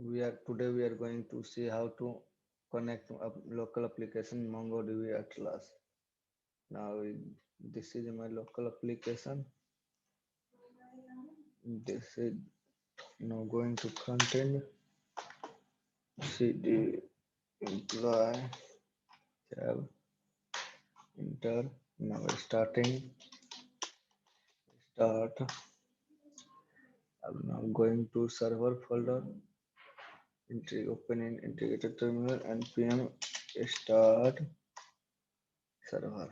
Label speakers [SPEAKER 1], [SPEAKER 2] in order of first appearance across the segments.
[SPEAKER 1] We are going to see how to connect a local application MongoDB Atlas. Now this is my local application. This is now going to contain cd employee tab enter. Now start. I'm now going to server folder. Open in integrated terminal npm start server.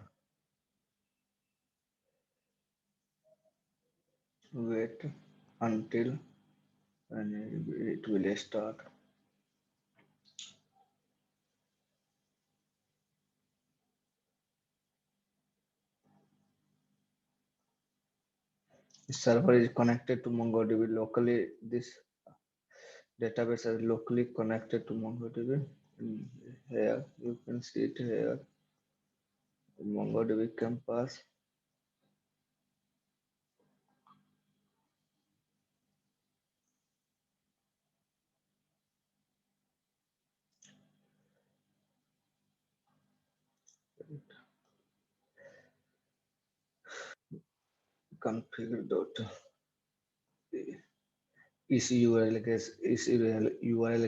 [SPEAKER 1] Wait until and it will start. The server is connected to MongoDB locally. This database is locally connected to MongoDB. Here you can see it here. MongoDB campus. Configure dot इस URL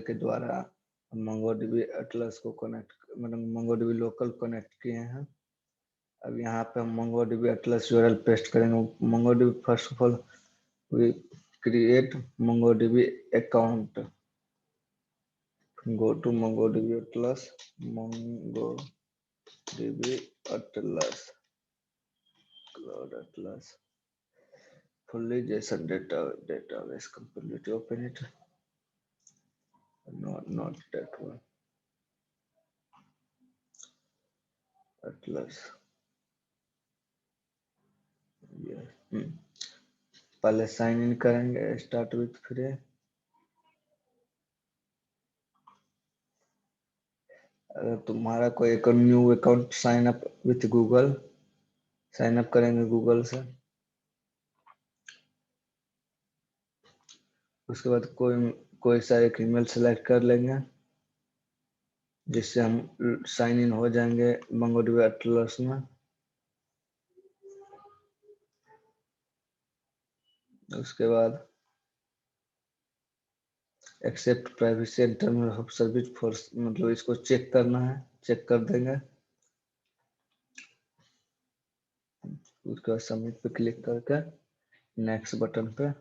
[SPEAKER 1] के द्वारा MongoDB Atlas को connect मतलब MongoDB local connect किए हैं. अब यहाँ पे हम MongoDB Atlas URL पेस्ट करेंगे. MongoDB first of all we create MongoDB account. Go to MongoDB Atlas, MongoDB Atlas, Cloud Atlas, fully JSON database completely. Open it. Not that one. Atlas. Yes. पहले sign in करेंगे. Start with free. अगर तुम्हारा कोई एक new account sign up with Google, sign up करेंगे Google से. उसके बाद कोई सा एक ईमेल सेलेक्ट कर लेंगे जिससे हम साइन इन हो जाएंगे MongoDB Atlas में. उसके बाद accept privacy and terms of service for मतलब इसको चेक करना है. चेक कर देंगे. उसके बाद सबमिट पे क्लिक करके नेक्स्ट बटन पे.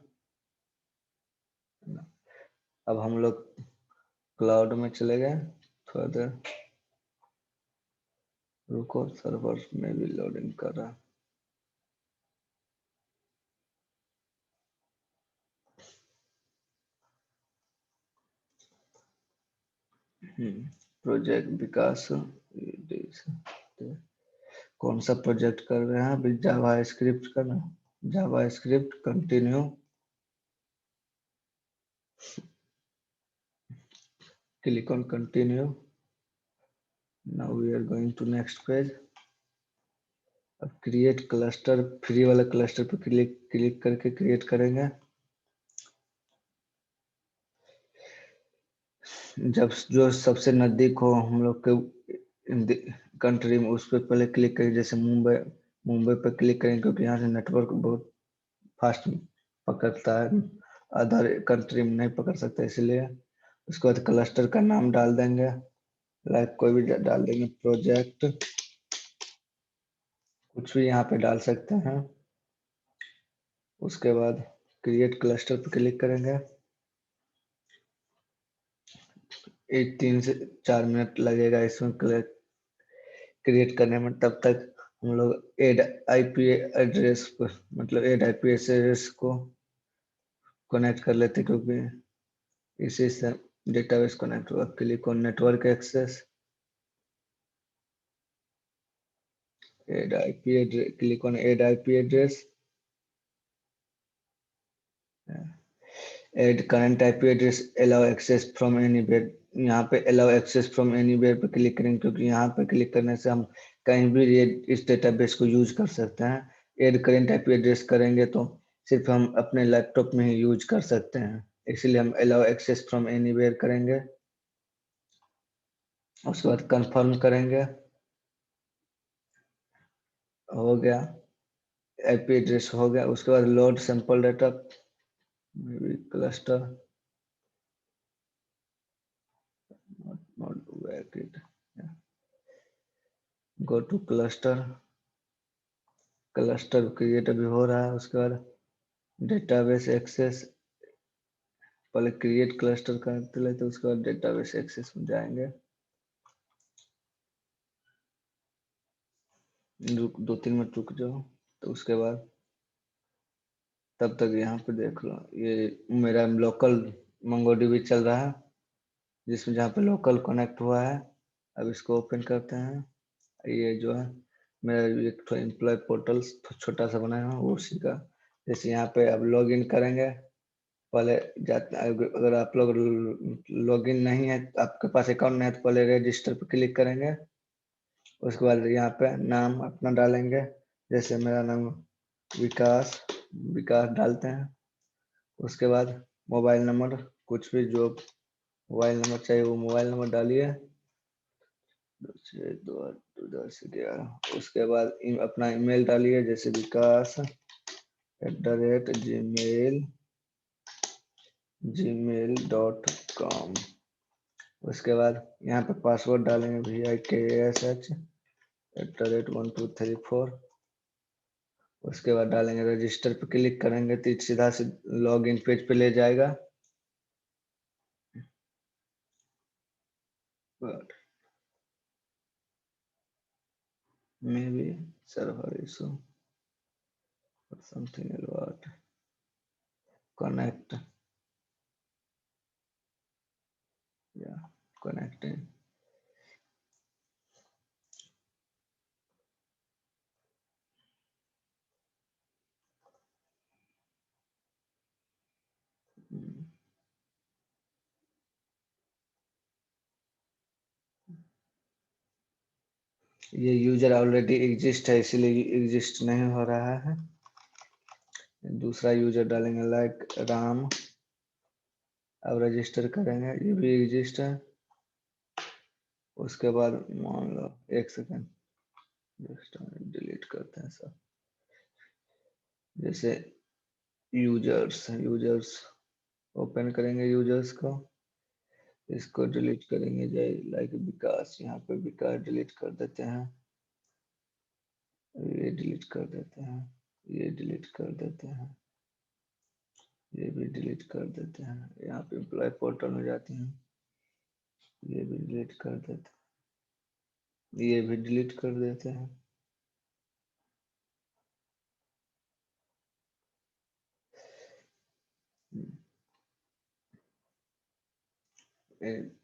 [SPEAKER 1] अब हम लोग क्लाउड में चले गए. थोड़ा देर रुको, सर्वर में भी लोडिंग कर रहा है. प्रोजेक्ट विकास. कौन सा प्रोजेक्ट कर रहे हैं अभी? जावा स्क्रिप्ट का ना. JavaScript continue. Click on continue. Now we are going to next page. अब क्रिएट क्लस्टर, फ्री वाला क्लस्टर पे क्लिक करके क्रिएट करेंगे. जब जो सबसे नजदीक हो हम लोग के कंट्री में उस पर पहले क्लिक करें. जैसे मुंबई पे क्लिक करेंगे क्योंकि यहाँ से नेटवर्क बहुत फास्ट पकड़ता है. अदर कंट्री में नहीं पकड़ सकता इसलिए. उसके बाद क्लस्टर का नाम डाल देंगे. लाइक कोई भी डाल देंगे. प्रोजेक्ट कुछ भी यहाँ पे डाल सकते हैं. उसके बाद क्रिएट क्लस्टर पे क्लिक करेंगे. 3 से 4 मिनट लगेगा इसमें क्रिएट करने में. तब तक हम लोग ऐड आईपी एड्रेस पर मतलब ऐड आईपी एड्रेस को कनेक्ट कर लेते क्योंकि इसी से डेटाबेस कनेक्ट होगा. Click on network access. Add IP address. Click on add IP address. Add current IP address. Allow access from anywhere. यहाँ पे अलाउ एक्सेस फ्रॉम एनीवेयर पे क्लिक करेंगे क्योंकि यहाँ पे क्लिक करने से हम कहीं भी इस डेटाबेस को यूज कर सकते हैं. ऐड करंट आईपी एड्रेस करेंगे तो सिर्फ हम अपने लैपटॉप में ही यूज कर सकते हैं. इसलिए हम अलाउ एक्सेस फ्रॉम एनीवेयर करेंगे। उसके बाद कंफर्म करेंगे, हो गया। आईपी एड्रेस हो गया। उसके बाद load sample data, cluster, go two cluster, cluster create अभी हो रहा है। उसके बाद डेटाबेस एक्सेस, पहले क्रिएट क्लस्टर करते लेते, उसके बाद डेटाबेस एक्सेस में जाएंगे। 2-3 मिनट रुक जाओ। तो उसके बाद तब तक यहाँ पे देख लो, ये मेरा लोकल मंगोडीबी चल रहा है, जिसमें जहाँ पे लोकल कनेक्ट हुआ है। अब इसको ओपन करते हैं। ये जो है मेरा एक तो एम्प्लॉय पोर्टल छोटा सा बनाया हुआ उसी का। जैसे यहाँ पे अब लॉग इन करेंगे, पहले जाते, अगर आप लोग लॉग इन नहीं है, आपके पास अकाउंट नहीं है, तो पहले रजिस्टर पे क्लिक करेंगे। उसके बाद यहाँ पे नाम अपना डालेंगे, जैसे मेरा नाम विकास, विकास डालते हैं। उसके बाद मोबाइल नंबर, कुछ भी जो मोबाइल नंबर चाहिए वो मोबाइल नंबर डालिए, 2 6 2 8 2 10 11। उसके बाद अपना ईमेल डालिए, जैसे vikas@gmail.com। उसके बाद यहाँ पे पासवर्ड डालेंगे VIKASH@1234। उसके बाद डालेंगे रजिस्टर पे क्लिक करेंगे तो सीधा से लॉग इन पेज पे ले जाएगा। But maybe server issue or something about connect, yeah, connecting। ये यूजर ऑलरेडी एग्जिस्ट है, इसलिए एग्जिस्ट नहीं हो रहा है। दूसरा यूजर डालेंगे लाइक राम। अब रजिस्टर करेंगे, ये भी एग्जिस्ट है। उसके बाद मान लो 1 सेकेंड, डिलीट करते हैं सब। जैसे यूजर्स ओपन करेंगे, यूजर्स को, इसको डिलीट करेंगे, जय लाइक विकास, यहाँ पे विकास डिलीट कर देते हैं, ये डिलीट कर देते हैं, ये डिलीट कर देते हैं, ये भी डिलीट कर देते हैं। यहाँ पे एम्प्लॉय पोर्टल में जाते हैं, ये भी डिलीट कर देते हैं, ये भी डिलीट कर देते हैं।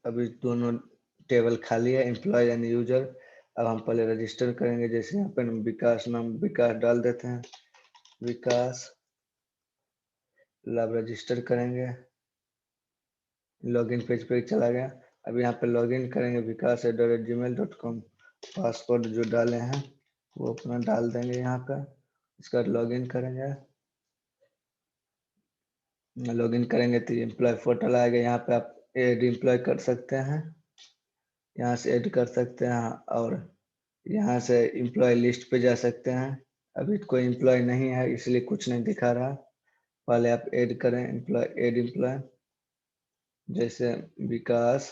[SPEAKER 1] अभी दोनों टेबल खाली है, एम्प्लॉय एंड यूजर। अब हम पहले रजिस्टर करेंगे, जैसे यहाँ पे विकास, नाम विकास डाल देते हैं, विकास। अब रजिस्टर करेंगे, लॉगिन पेज पे चला गया। अब यहाँ पे लॉगिन करेंगे vikas@gmail.com। पासवर्ड जो डाले हैं वो अपना डाल देंगे यहाँ पे। इसका लॉगिन करेंगे, लॉगिन करेंगे तो एम्प्लॉय पोर्टल आएगा। यहाँ पे आप ऐड एम्प्लॉय कर सकते हैं, यहाँ से ऐड कर सकते हैं, और यहाँ से एम्प्लॉय लिस्ट पे जा सकते हैं। अभी कोई एम्प्लॉय नहीं है इसलिए कुछ नहीं दिखा रहा। पहले आप ऐड करें एम्प्लॉय, ऐड एम्प्लॉय, जैसे Vikas,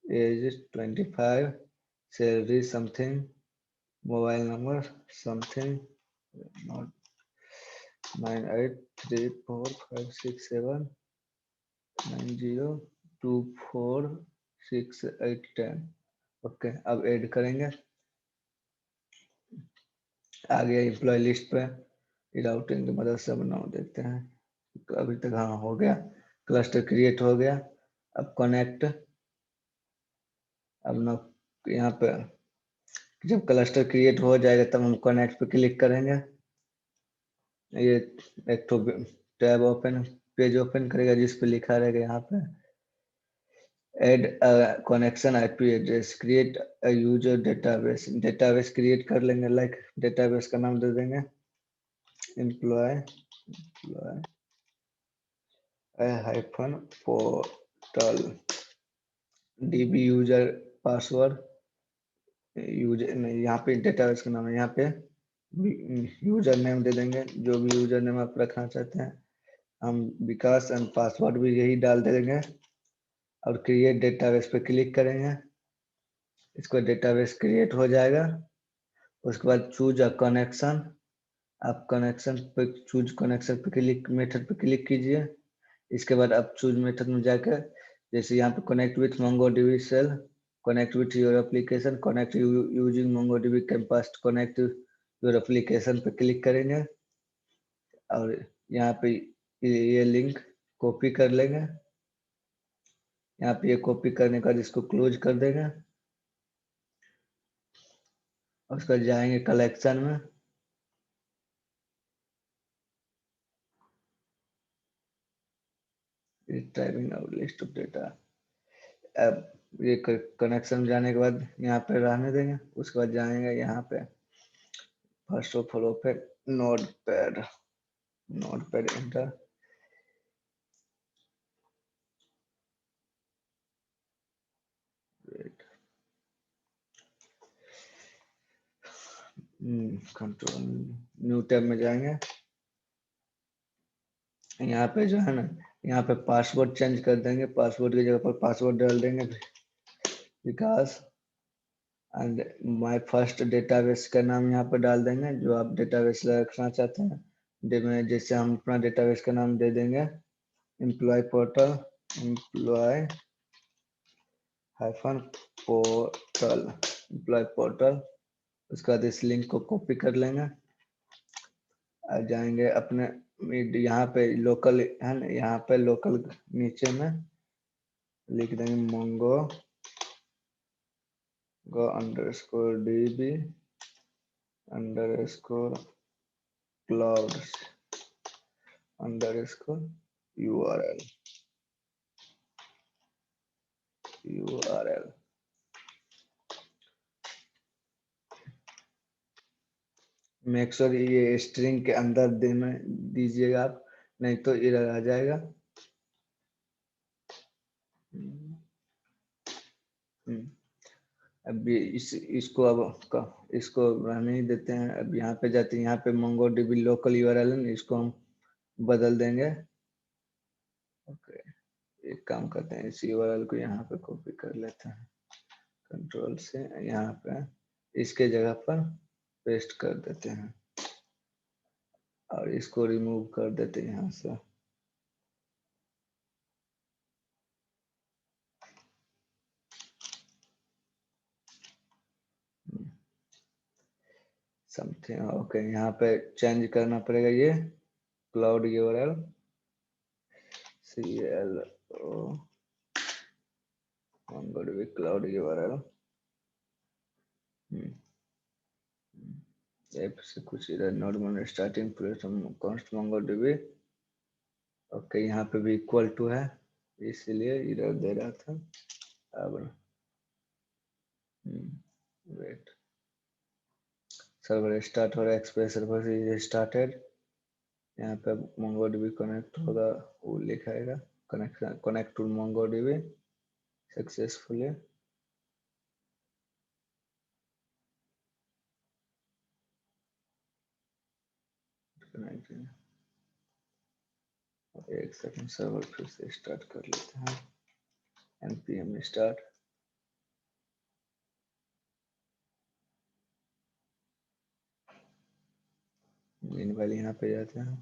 [SPEAKER 1] age 25, salary something, mobile number something, 9834567902468010। Okay, अब ऐड करेंगे। आ गया एम्प्लॉय लिस्ट पे, राउटिंग की मदद से बनाओ, देखते हैं। तो अभी तक हाँ हो गया, क्लस्टर क्रिएट हो गया। अब कनेक्ट, अब ना यहाँ पे जब क्लस्टर क्रिएट हो जाएगा तब हम कनेक्ट पे क्लिक करेंगे। ये एक तो टैब ओपन, पेज ओपन करेगा जिस पे लिखा रहेगा यहाँ पे add connection IP address, create user database. Database create कर लेंगे, लाइक डेटाबेस का नाम दे देंगे employ hyphen portal DB user password user नहीं, यहाँ पे डेटाबेस का नाम है, यहाँ पे यूजर नेम दे देंगे, जो भी यूजर नेम आप रखना चाहते हैं। हम विकास एंड पासवर्ड भी यही डाल देंगे और क्रिएट डेटाबेस पे क्लिक करेंगे। इसको डेटाबेस क्रिएट हो जाएगा। उसके बाद चूज अ कनेक्शन, आप कनेक्शन पे चूज कनेक्शन पे क्लिक, मेथड पे क्लिक कीजिए। इसके बाद आप चूज मेथड में जाकर जैसे यहाँ पे connect with MongoDB shell, connect with your application, connect using MongoDB compass, connect your application पे क्लिक करेंगे और यहाँ पे ये लिंक कॉपी कर लेंगे। यहाँ पे ये कॉपी करने के बाद इसको क्लोज कर देंगे। उसके बाद जाएंगे कलेक्शन में, retrieving our list of data. अब ये कनेक्शन जाने के बाद यहाँ पे रहने देंगे। उसके बाद जाएंगे यहाँ पे फर्स्ट ऑफ ऑल पे note pad, note pad enter. Control new tab में जाएंगे। यहाँ पे जो है ना, यहाँ पे पासवर्ड चेंज कर देंगे। पासवर्ड की जगह पर पासवर्ड डाल देंगे विकास एंड माय फर्स्ट डेटाबेस का नाम यहाँ पे डाल देंगे, जो आप डेटाबेस रखना चाहते हैं। जैसे हम अपना डेटाबेस का नाम दे देंगे employ portal, employ hyphen portal, employ portal. उसके बाद इस लिंक को कॉपी कर लेंगे और जाएंगे अपने यहाँ पे लोकल है ना, यहाँ पे लोकल नीचे में लिख देंगे Mongo go underscore DB underscore cloud underscore URL URL. Make sure ये स्ट्रिंग के अंदर देना दीजिएगा आप, नहीं तो एरर आ जाएगा। अब इसको इसको रहने ही देते हैं। अब यहाँ पे जाते हैं, यहाँ पे MongoDB लोकल यूआरएल है, इसको हम बदल देंगे। ओके, एक काम करते हैं, इस यूआरएल को यहाँ पे कॉपी कर लेते हैं कंट्रोल से, यहाँ पे इसके जगह पर पेस्ट कर देते हैं और इसको रिमूव कर देते हैं यहाँ से। समथिंग ओके, यहाँ पे चेंज करना पड़ेगा ये cloud URL CLO MongoDB cloud URL app से कुछ इधर normal starting const MongoDB। Okay, यहाँ पे भी इक्वल टू है, इसीलिए इधर दे रहा था। अब वेट, सर्वर स्टार्ट हो रहा है, एक्सप्रेस सर्वर स्टार्टेड। यहाँ पे MongoDB कनेक्ट होगा, वो लिखाएगा connection connect to MongoDB successfully. एक सेकंड, सर्वर फिर से स्टार्ट कर लेते हैं, npm स्टार्ट। मीनवाइल यहाँ पे जाते हैं,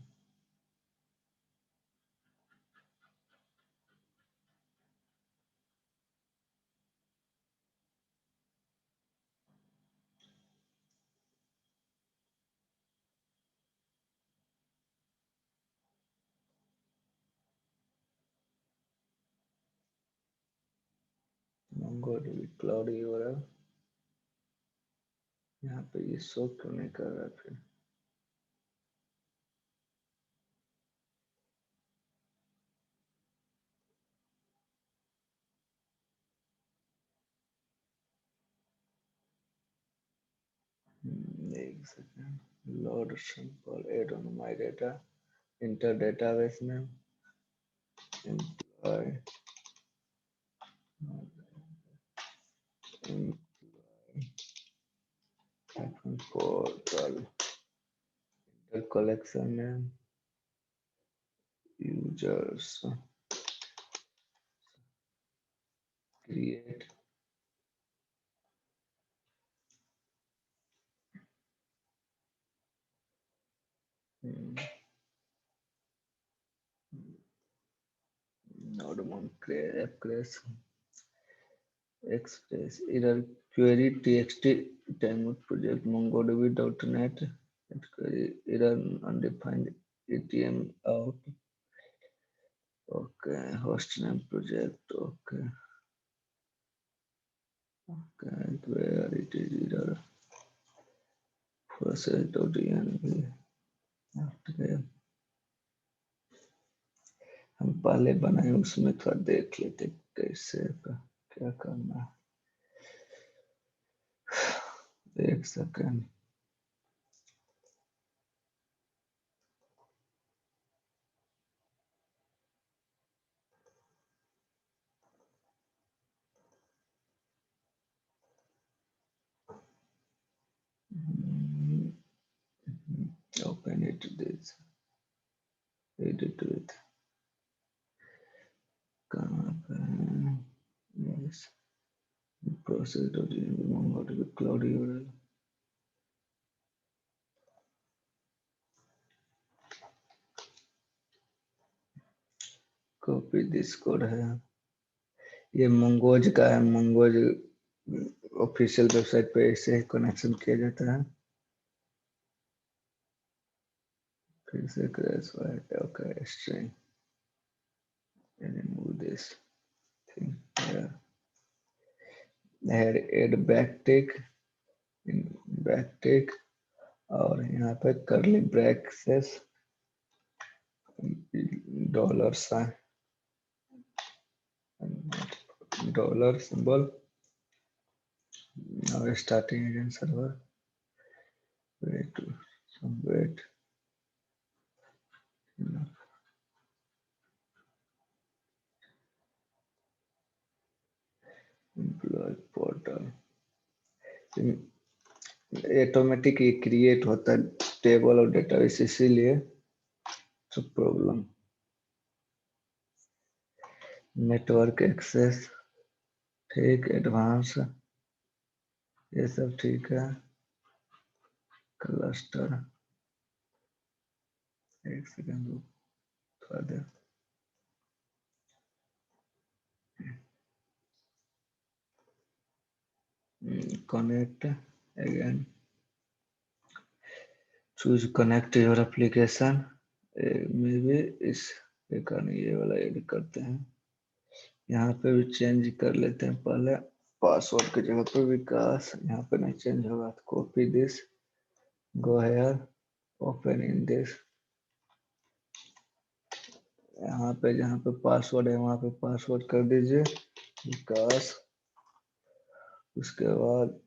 [SPEAKER 1] MongoDB क्लाउड यूआरएल। यहाँ पे ये शो क्यों नहीं कर रहा फिर? एक second, load simple add on my data enter database में employee portal collection name users create node create express error query txt time project mongodb.net query error undefined atm out. Okay, hostname project. Okay, where it is error process.env. Okay, हम पहले बनाए उसमें थोड़ा देख लेते कैसे क्या करना है। एक second. Open it this edit with कहाँ पे yes process.env mongodb cloud url copy this code है। ये मंगोज का है। मंगोज ऑफिशियल वेबसाइट पे ऐसे ही कनेक्शन किया जाता है। फिर से क्रैश हुआ है। Okay string remove this thing here add backtick in backtick और यहाँ पे curly braces dollar sign dollar symbol now starting again server wait some wait employee portal automatic ये क्रिएट होता है टेबल और डेटाबेस इसीलिए तो प्रॉब्लम। नेटवर्क एक्सेस ठीक एडवांस ये सब ठीक है। क्लस्टर एक सेकंड थोड़ा देर connect again choose connect your application maybe इस कारण ये वाला ऐड करते हैं। यहाँ पे भी चेंज कर लेते हैं पहले पासवर्ड की जगह पे विकास यहाँ पे नहीं चेंज होगा तो copy this go here open in this यहाँ पे जहाँ पे पासवर्ड है वहाँ पे पासवर्ड कर दीजिए विकास। उसके बाद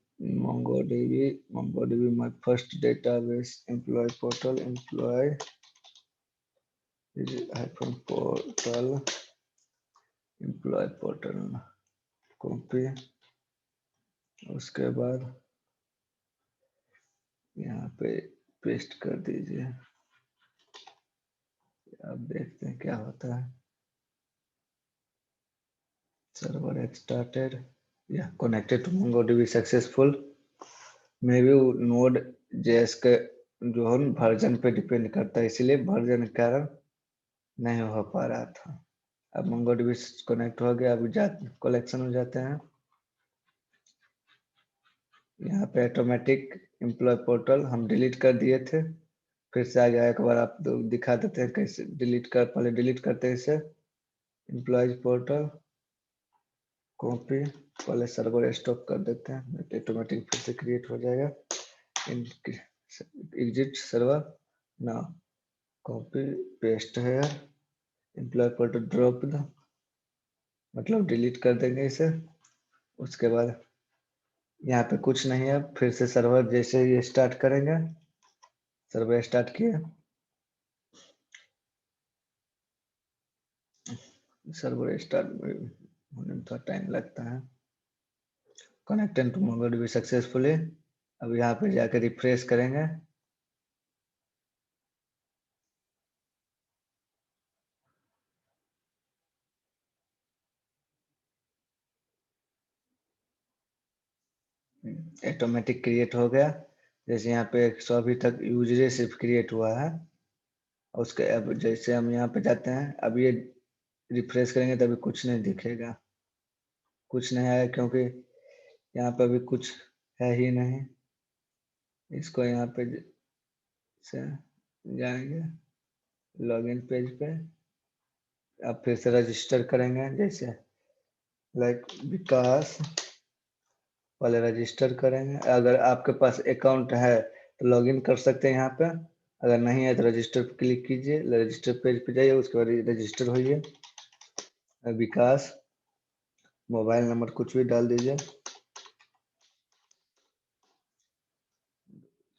[SPEAKER 1] MongoDB my first database employee portal employee -portal employee portal copy. उसके बाद यहाँ पे पेस्ट कर दीजिए। अब देखते हैं क्या होता है। सर्वर स्टार्टेड या connected to MongoDB successful maybe node JS के जो है वर्जन पे डिपेंड करता है इसलिए वर्जन के कारण नहीं हो पा रहा था। अब MongoDB कनेक्ट हो गया। अब कलेक्शन हो जाते हैं। यहाँ पे ऑटोमेटिक एम्प्लॉय पोर्टल हम डिलीट कर दिए थे फिर से आ गया। एक बार आप दिखा देते हैं कैसे डिलीट कर पहले डिलीट करते हैं इसे एम्प्लॉयज पोर्टल कॉपी पहले सर्वर स्टॉप कर देते हैं ऑटोमेटिक फिर से क्रिएट हो जाएगा। एग्जिट सर्वर ना कॉपी पेस्ट है एम्प्लॉय पोर्टल ड्रॉप मतलब डिलीट कर देंगे इसे। उसके बाद यहाँ पे कुछ नहीं है फिर से सर्वर जैसे ही स्टार्ट करेंगे सर्वर स्टार्ट किए सर्वर स्टार्ट होने में थोड़ा टाइम लगता है। Connected to MongoDB successfully. अब यहाँ पे जाकर रिफ्रेश करेंगे। ऑटोमेटिक क्रिएट हो गया। जैसे यहाँ पे 100 अभी तक यूजर सिर्फ क्रिएट हुआ है। उसके अब जैसे हम यहाँ पे जाते हैं, अब ये रिफ्रेश करेंगे तभी कुछ नहीं दिखेगा, कुछ नहीं आया क्योंकि यहाँ पे अभी कुछ है ही नहीं। इसको यहाँ पे से जाएंगे लॉगिन पेज पे। अब फिर से रजिस्टर करेंगे, जैसे लाइक विकास, पहले रजिस्टर करेंगे। अगर आपके पास अकाउंट है तो लॉगिन कर सकते हैं यहाँ पे, अगर नहीं है तो रजिस्टर पे क्लिक कीजिए, रजिस्टर पेज पे जाइए, उसके बाद रजिस्टर होइए। विकास, मोबाइल नंबर कुछ भी डाल दीजिए,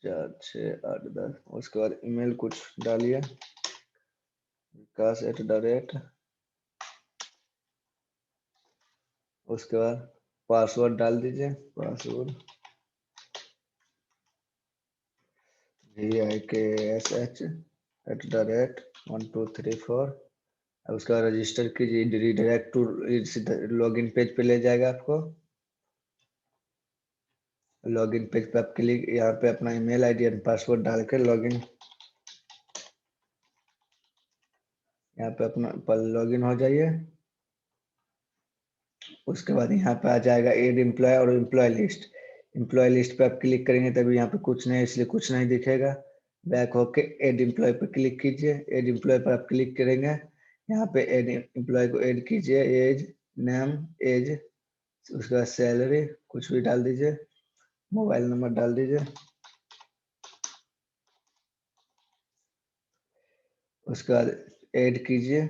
[SPEAKER 1] 468910। उसके बाद ईमेल कुछ डालिए, विकास@। उसके बाद पासवर्ड डाल दीजिए, पासवर्ड VIKSH @1234। अब उसका रजिस्टर कीजिए, रिडायरेक्ट टू लॉगिन पेज पे ले जाएगा आपको। लॉगिन पेज पे आप क्लिक, यहाँ पे अपना ईमेल आईडी और पासवर्ड डाल के लॉगिन, यहाँ पे अपना लॉगिन हो जाइए। उसके बाद यहाँ पे आ जाएगा एड एम्प्लॉय और एम्प्लॉय लिस्ट। एम्प्लॉय लिस्ट पे आप क्लिक करेंगे तभी यहाँ पे कुछ नहीं, इसलिए कुछ नहीं दिखेगा। बैक होके एड एम्प्लॉय पे क्लिक कीजिए। एड एम्प्लॉय पर आप क्लिक करेंगे, यहाँ पे एड एम्प्लॉय को ऐड कीजिए, एज, नेम, एज, उसके बाद सैलरी कुछ भी डाल दीजिए, मोबाइल नंबर डाल दीजिए। उसके बाद ऐड कीजिए,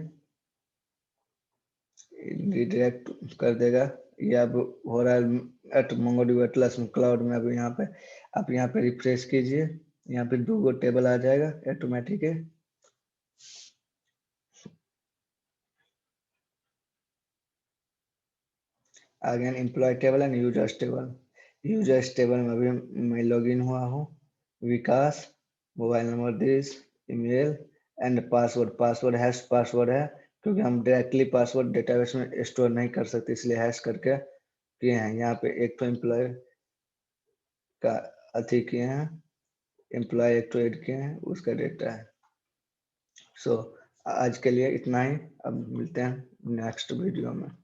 [SPEAKER 1] रिडायरेक्ट कर देगा। ये अब हो रहा है MongoDB एटलस में, क्लाउड में। अब यहाँ पे आप यहाँ पे रिफ्रेश कीजिए, यहाँ पे 2 टेबल आ जाएगा ऑटोमेटिक है। Again employee table and users table. Users table में अभी मैं लॉगिन हुआ हूँ, Vikas, mobile number this, email and password. Password hash password है, क्योंकि हम डायरेक्टली पासवर्ड डेटाबेस में स्टोर नहीं कर सकते, इसलिए हैश करके किए हैं। यहाँ पे एक तो एम्प्लॉय का अथी किए हैं, एम्प्लॉय एक तो ऐड किए हैं, उसका डेटा है। सो आज के लिए इतना ही, अब मिलते हैं नेक्स्ट वीडियो में।